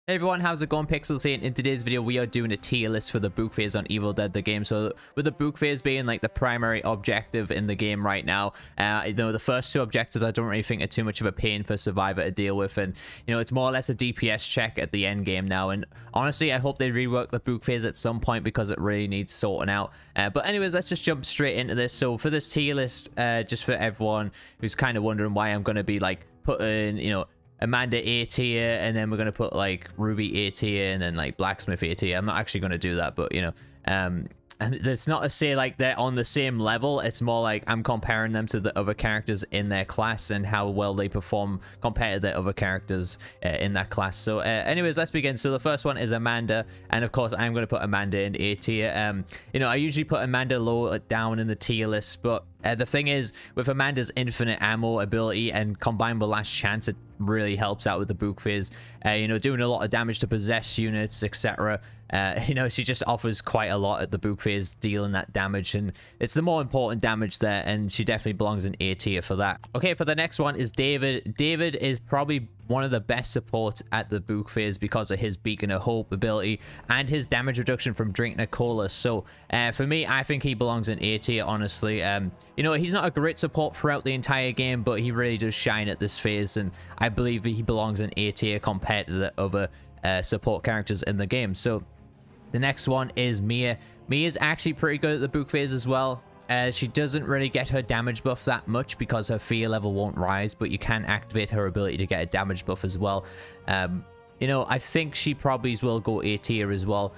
Hey everyone, how's it going? Pixels here, and in today's video we are doing a tier list for the book phase on Evil Dead the game. So with the book phase being like the primary objective in the game right now, the first two objectives I don't really think are too much of a pain for Survivor to deal with, and it's more or less a DPS check at the end game now. And honestly, I hope they rework the book phase at some point because it really needs sorting out. But anyways, let's just jump straight into this. So for this tier list, just for everyone who's kind of wondering why I'm going to be like putting Amanda A tier, and then we're going to put like Ruby A tier, and then like Blacksmith A tier. I'm not actually going to do that, but and it's not to say like they're on the same level. It's more like I'm comparing them to the other characters in their class and how well they perform compared to the other characters in that class. So anyways, let's begin. So the first one is Amanda, and of course I'm going to put Amanda in A tier. I usually put Amanda low down in the tier list, but the thing is, with Amanda's infinite ammo ability and combined with Last Chance, it really helps out with the book phase. Doing a lot of damage to possessed units, etc. She just offers quite a lot at the book phase, dealing that damage, and it's the more important damage there, and she definitely belongs in A tier for that. Okay, for the next one is David. David is probably one of the best supports at the book phase because of his Beacon of Hope ability and his damage reduction from drinking a cola. So for me, I think he belongs in A tier, honestly. He's not a great support throughout the entire game, but he really does shine at this phase, and I believe he belongs in A tier compared to the other support characters in the game. So the next one is Mia. Mia's actually pretty good at the book phase as well. She doesn't really get her damage buff that much because her fear level won't rise, but you can activate her ability to get a damage buff as well. I think she probably will go A tier as well,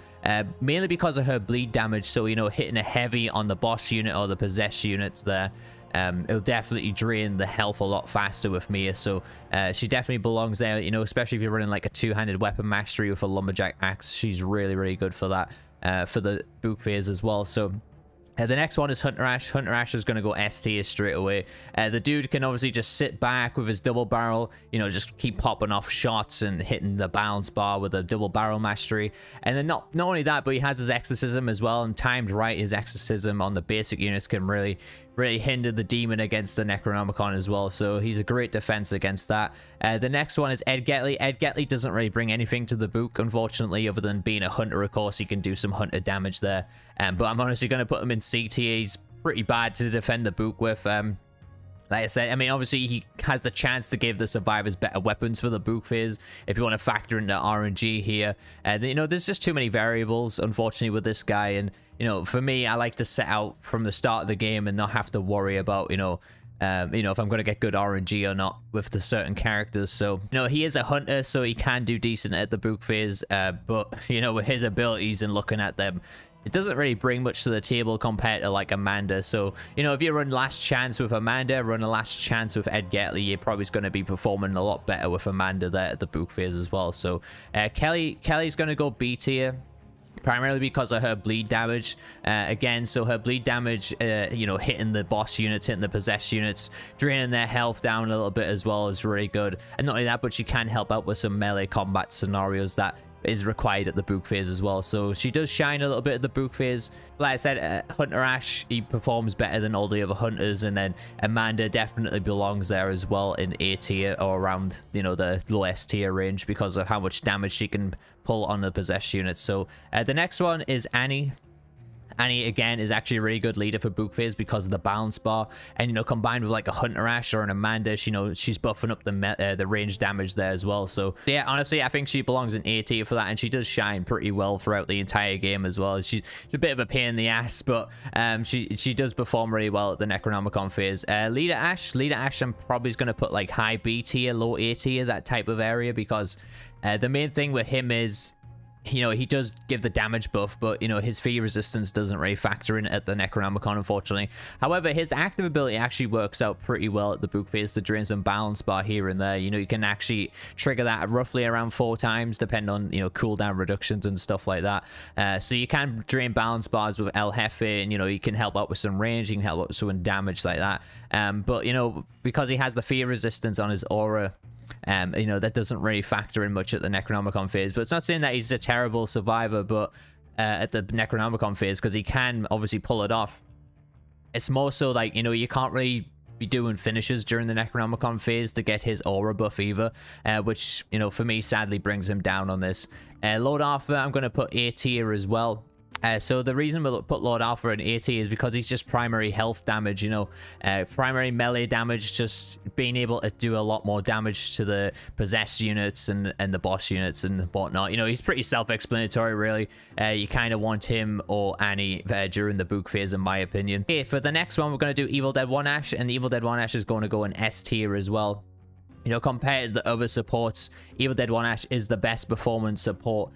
mainly because of her bleed damage. So, hitting a heavy on the boss unit or the possessed units there, it'll definitely drain the health a lot faster with Mia. So she definitely belongs there, especially if you're running like a two-handed weapon mastery with a lumberjack axe. She's really, really good for that, for the book phase as well. So the next one is Hunter Ash. Hunter Ash is going to go S tier straight away. The dude can obviously just sit back with his double barrel, just keep popping off shots and hitting the balance bar with a double barrel mastery. And then not only that, but he has his exorcism as well, and timed right, his exorcism on the basic units can really hinder the demon against the Necronomicon as well. So he's a great defense against that. The next one is Ed Getley. Ed Getley doesn't really bring anything to the book, unfortunately, other than being a hunter. Of course, he can do some hunter damage there. But I'm honestly going to put him in C tier. He's pretty bad to defend the book with. Like I said, obviously he has the chance to give the survivors better weapons for the book phase if you want to factor in the RNG here. There's just too many variables, unfortunately, with this guy. And for me, I like to set out from the start of the game and not have to worry about if I'm going to get good RNG or not with the certain characters. So he is a hunter, so he can do decent at the book phase, but with his abilities and looking at them, it doesn't really bring much to the table compared to like Amanda. So if you run Last Chance with Amanda, run a Last Chance with Ed Getley, you're probably going to be performing a lot better with Amanda there at the book phase as well. So Kelly's going to go B tier, primarily because of her bleed damage. So her bleed damage, hitting the boss units, hitting the possessed units, draining their health down a little bit as well is really good. And not only that, but she can help out with some melee combat scenarios that is required at the book phase as well. So she does shine a little bit at the book phase. Like I said, Hunter Ash, he performs better than all the other hunters, and then Amanda definitely belongs there as well in A tier or around the low S tier range because of how much damage she can pull on the possessed units. So the next one is Annie. Annie, again, is actually a really good leader for book phase because of the balance bar, and combined with like a Hunter Ash or an Amanda, she's buffing up the range damage there as well. So yeah, honestly, I think she belongs in A tier for that, and she does shine pretty well throughout the entire game as well. She's a bit of a pain in the ass, but she does perform really well at the Necronomicon phase. Leader Ash, I'm probably going to put like high B tier, low A tier, that type of area, because the main thing with him is he does give the damage buff, but his fear resistance doesn't really factor in at the Necronomicon, unfortunately. However, his active ability actually works out pretty well at the book phase to drain some balance bar here and there. You can actually trigger that roughly around 4 times, depending on cooldown reductions and stuff like that. So you can drain balance bars with El Jefe, and you can help out with some range, you can help out with some damage like that. But because he has the fear resistance on his aura, that doesn't really factor in much at the Necronomicon phase. But it's not saying that he's a terrible survivor, but at the Necronomicon phase, because he can obviously pull it off, it's more so like you can't really be doing finishes during the Necronomicon phase to get his aura buff either, which, you know, for me, sadly brings him down on this. Lord Arthur, I'm going to put A tier as well. So the reason we'll put Lord Alpha in AT is because he's just primary health damage, you know, primary melee damage, just being able to do a lot more damage to the possessed units and the boss units and whatnot. You know, he's pretty self-explanatory, really. You kind of want him or Annie during the book phase, in my opinion. Okay, for the next one, we're going to do Evil Dead 1 Ash, and the Evil Dead 1 Ash is going to go in S tier as well. You know, compared to the other supports, Evil Dead 1 Ash is the best performance support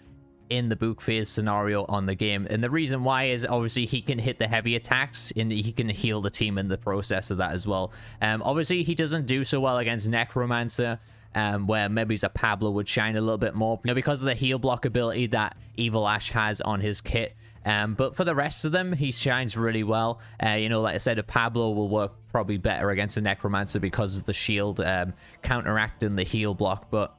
in the book phase scenario on the game, and the reason why is obviously he can hit the heavy attacks and he can heal the team in the process of that as well. Obviously he doesn't do so well against Necromancer, where maybe a Pablo would shine a little bit more, you know, because of the heal block ability that Evil Ash has on his kit. But for the rest of them, he shines really well. You know, like I said, a Pablo will work probably better against a Necromancer because of the shield counteracting the heal block, but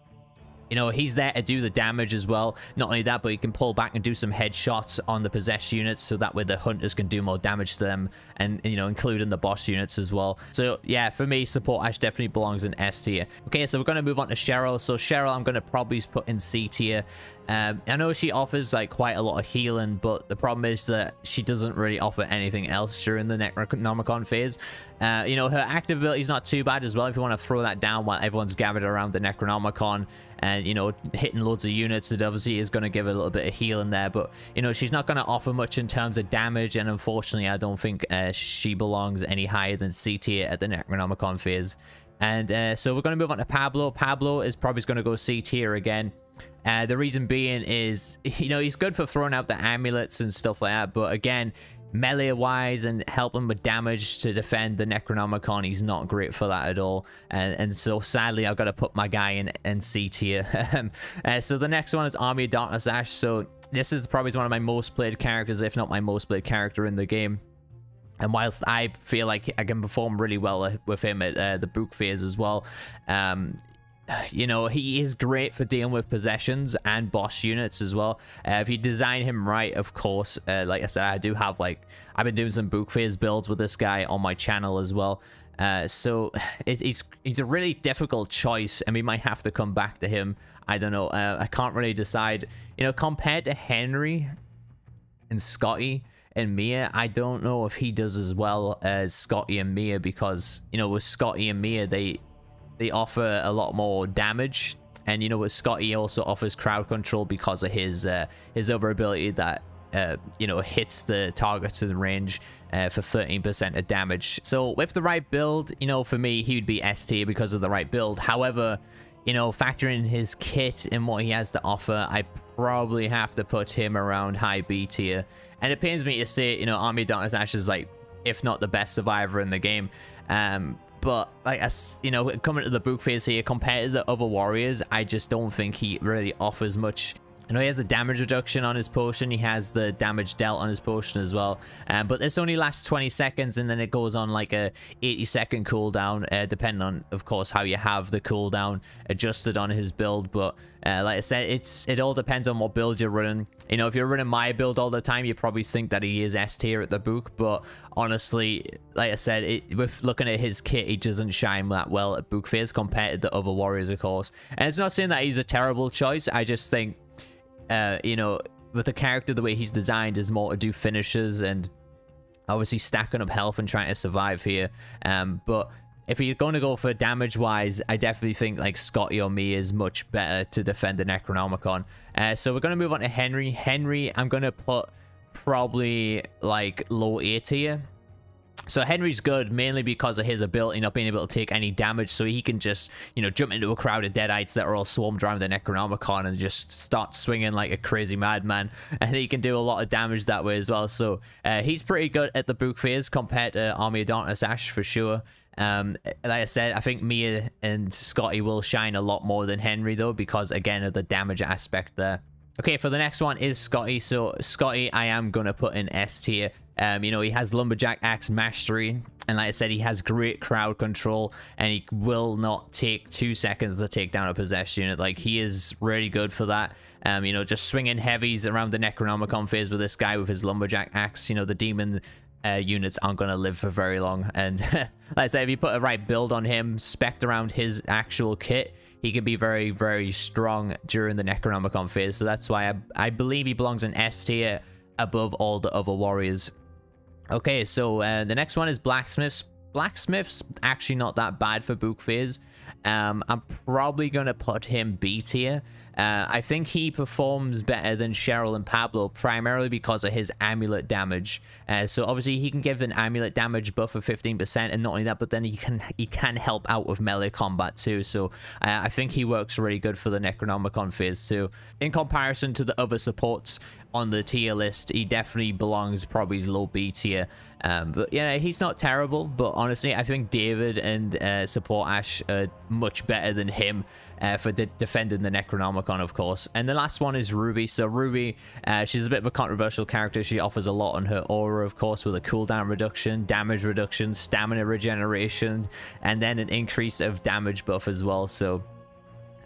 you know, he's there to do the damage as well. Not only that, but he can pull back and do some headshots on the possessed units, so that way the hunters can do more damage to them, and, you know, including the boss units as well. So yeah, for me, support Ash definitely belongs in S tier. Okay, so we're going to move on to Cheryl. So Cheryl, I'm going to probably put in C tier. I know she offers like quite a lot of healing, but the problem is that she doesn't really offer anything else during the Necronomicon phase. You know, her active ability is not too bad as well if you want to throw that down while everyone's gathered around the Necronomicon and, you know, hitting loads of units. It obviously is going to give a little bit of healing there, but, you know, she's not going to offer much in terms of damage, and unfortunately I don't think she belongs any higher than C tier at the Necronomicon phase. And so we're going to move on to Pablo. Pablo is probably going to go C tier again. The reason being is, you know, he's good for throwing out the amulets and stuff like that, but again, melee wise and helping with damage to defend the Necronomicon, he's not great for that at all. And so sadly I've got to put my guy in C tier. So the next one is Army of Darkness Ash. So this is probably one of my most played characters, if not my most played character in the game. And whilst I feel like I can perform really well with him at the book phase as well, you know, he is great for dealing with possessions and boss units as well. If you design him right, of course. Like I said, I do have, like, I've been doing some book phase builds with this guy on my channel as well. So he's a really difficult choice, and we might have to come back to him. I don't know. I can't really decide. You know, compared to Henry and Scotty and Mia, I don't know if he does as well as Scotty and Mia, because, you know, with Scotty and Mia, they offer a lot more damage, and, you know, with Scotty, he also offers crowd control because of his other ability that you know, hits the targets in range for 13% of damage. So with the right build, you know, for me, he would be S tier because of the right build. However, you know, factoring his kit and what he has to offer, I probably have to put him around high B tier. And it pains me to say, you know, Army of Darkness Ash is, like, if not the best survivor in the game. But, like, you know, coming to the book phase here, compared to the other warriors, I just don't think he really offers much. You know, he has the damage reduction on his potion. He has the damage dealt on his potion as well. But this only lasts 20 seconds, and then it goes on like a 80-second cooldown, depending on, of course, how you have the cooldown adjusted on his build. But like I said, it all depends on what build you're running. You know, if you're running my build all the time, you probably think that he is S tier at the book. But honestly, like I said, with looking at his kit, he doesn't shine that well at book phase compared to the other warriors, of course. And it's not saying that he's a terrible choice. I just think, you know, with the character, the way he's designed is more to do finishes and obviously stacking up health and trying to survive here. But if you're going to go for damage wise, I definitely think like Scotty or me is much better to defend the Necronomicon. So we're going to move on to Henry. Henry, I'm going to put probably like low A tier. So Henry's good mainly because of his ability not being able to take any damage, so he can just, you know, jump into a crowd of deadites that are all swarmed around the Necronomicon and just start swinging like a crazy madman, and he can do a lot of damage that way as well. So he's pretty good at the book phase compared to Army of Darkness Ash for sure. Like I said, I think Mia and Scotty will shine a lot more than Henry though, because again of the damage aspect there. Okay, for the next one is Scotty. So Scotty, I am gonna put in S tier. You know, he has Lumberjack Axe Mastery, and like I said, he has great crowd control, and he will not take 2 seconds to take down a possessed unit. Like, he is really good for that. You know, just swinging heavies around the Necronomicon phase with this guy with his Lumberjack Axe. You know, the demon units aren't going to live for very long. And like I say, if you put a right build on him, spec'd around his actual kit, he can be very, very strong during the Necronomicon phase. So that's why I believe he belongs in S tier above all the other warriors. Okay, so the next one is Blacksmiths. Blacksmith's actually not that bad for book phase. I'm probably going to put him B tier. I think he performs better than Cheryl and Pablo, primarily because of his amulet damage. So obviously he can give an amulet damage buff of 15%, and not only that, but then he can help out with melee combat too. So I think he works really good for the Necronomicon phase too. In comparison to the other supports on the tier list, he definitely belongs probably low B tier. But yeah, he's not terrible, but honestly I think David and support Ash are much better than him for defending the Necronomicon, of course. And the last one is Ruby. So Ruby, she's a bit of a controversial character. She offers a lot on her aura, of course, with a cooldown reduction, damage reduction, stamina regeneration, and then an increase of damage buff as well. So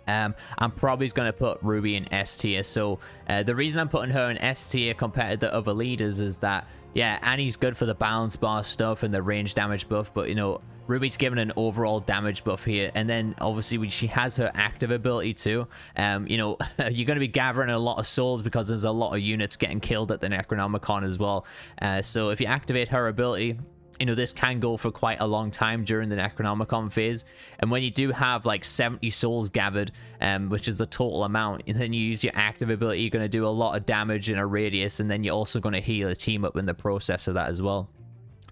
I'm probably going to put Ruby in S tier. So the reason I'm putting her in S tier compared to the other leaders is that, yeah, Annie's good for the balance bar stuff and the range damage buff, but, you know, Ruby's given an overall damage buff here. And then obviously when she has her active ability too, you know, you're going to be gathering a lot of souls because there's a lot of units getting killed at the Necronomicon as well. So if you activate her ability, you know, this can go for quite a long time during the Necronomicon phase. And when you do have like 70 souls gathered, which is the total amount, and then you use your active ability, you're going to do a lot of damage in a radius, and then you're also going to heal a team up in the process of that as well.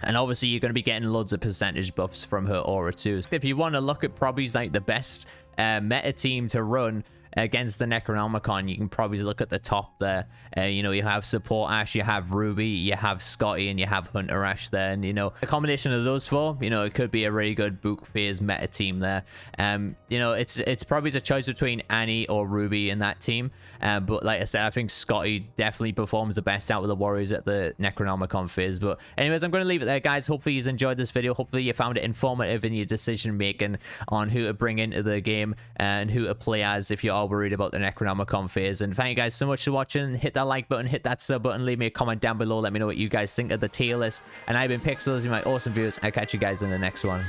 And obviously you're going to be getting loads of percentage buffs from her aura too. If you want to look at probably like the best meta team to run against the Necronomicon, you can probably look at the top there. You know, you have support Ash, you have Ruby, you have Scotty, and you have Hunter Ash there. And, you know, a combination of those four, you know, it could be a really good book phase meta team there. You know, it's probably a choice between Annie or Ruby in that team. But like I said, I think Scotty definitely performs the best out of the warriors at the Necronomicon phase. But anyways, I'm going to leave it there, guys. Hopefully you enjoyed this video. Hopefully you found it informative in your decision making on who to bring into the game and who to play as if you are worried about the Necronomicon phase. And thank you guys so much for watching. Hit that like button, hit that sub button, leave me a comment down below, let me know what you guys think of the tier list. And I've been Pixels, you my awesome viewers. I'll catch you guys in the next one.